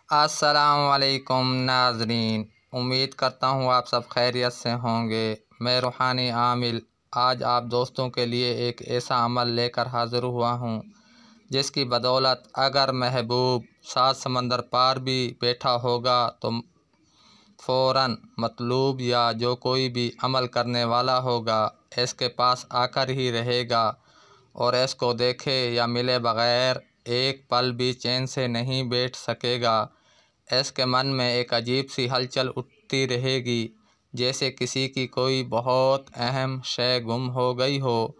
अस्सलाम वालेकुम नाज़रीन, उम्मीद करता हूँ आप सब खैरियत से होंगे। मैं रूहानी आमिल आज आप दोस्तों के लिए एक ऐसा अमल लेकर हाज़िर हुआ हूँ जिसकी बदौलत अगर महबूब 7 समंदर पार भी बैठा होगा तो फ़ौरन मतलूब या जो कोई भी अमल करने वाला होगा इसके पास आकर ही रहेगा और इसको देखे या मिले बग़ैर एक पल भी चैन से नहीं बैठ सकेगा। इसके मन में एक अजीब सी हलचल उठती रहेगी, जैसे किसी की कोई बहुत अहम शय गुम हो गई हो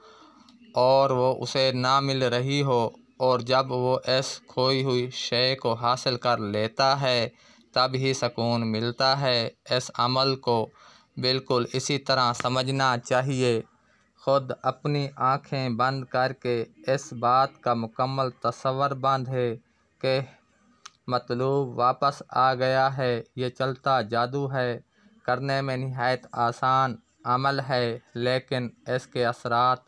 और वो उसे ना मिल रही हो, और जब वो इस खोई हुई शय को हासिल कर लेता है तब ही सुकून मिलता है। इस अमल को बिल्कुल इसी तरह समझना चाहिए। ख़ुद अपनी आँखें बंद करके इस बात का मुकम्मल तसव्वुर बांधे कि मतलूब वापस आ गया है। ये चलता जादू है, करने में निहायत आसान अमल है, लेकिन इसके असरात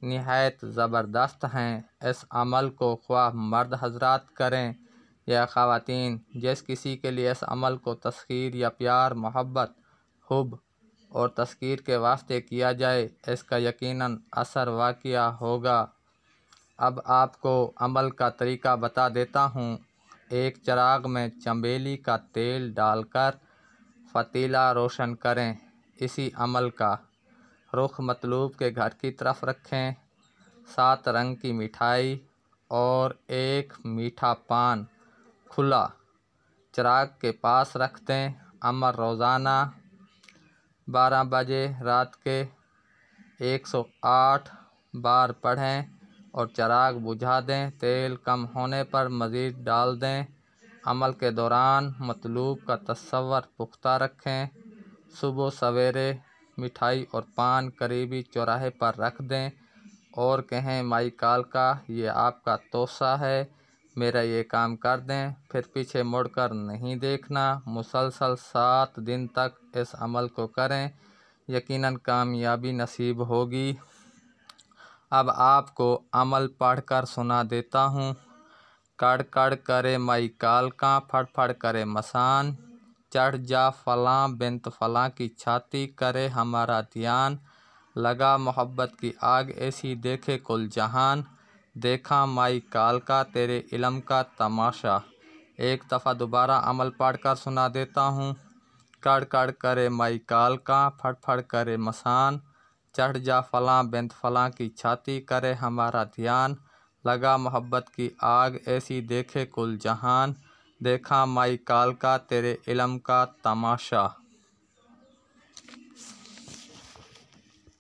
निहायत ज़बरदस्त हैं। इस अमल को ख्वाह मर्द हजरात करें या ख़वातीन, जिस किसी के लिए इस अमल को तस्खीर या प्यार, मोहब्बत, हुब और तस्कीर के वास्ते किया जाए, इसका यकीनन असर वाक़िया होगा। अब आपको अमल का तरीका बता देता हूँ। एक चिराग में चमेली का तेल डालकर पतीला रोशन करें। इसी अमल का रुख मतलूब के घर की तरफ रखें। 7 रंग की मिठाई और एक मीठा पान खुला चिराग के पास रख दें। अमल रोज़ाना 12 बजे रात के 108 बार पढ़ें और चिराग बुझा दें। तेल कम होने पर मज़ीद डाल दें। अमल के दौरान मतलूब का तसव्वुर पुख्ता रखें। सुबह सवेरे मिठाई और पान करीबी चौराहे पर रख दें और कहें, माई कालका, ये आपका तोहफ़ा है, मेरा ये काम कर दें। फिर पीछे मुड़कर नहीं देखना। मुसलसल 7 दिन तक इस अमल को करें, यकीनन कामयाबी नसीब होगी। अब आपको अमल पढ़कर सुना देता हूँ। कड़ कड़ करे माई कालका, फड़ फड़ करे मसान, चढ़ जा फलां बिन्त फलां की छाती, करे हमारा ध्यान, लगा मोहब्बत की आग ऐसी देखे कुल जहान, देखा माई कालका तेरे इल्म का तमाशा। एक दफ़ा दोबारा अमल पढ़कर सुना देता हूँ। कड़ कड़ करे माई कालका, फड़ फड़ करे मसान, चढ़ जा फलां बिन्त फलां की छाती, करे हमारा ध्यान, लगा मोहब्बत की आग ऐसी देखे कुल जहान, देखा माई कालका तेरे इल्म का तमाशा।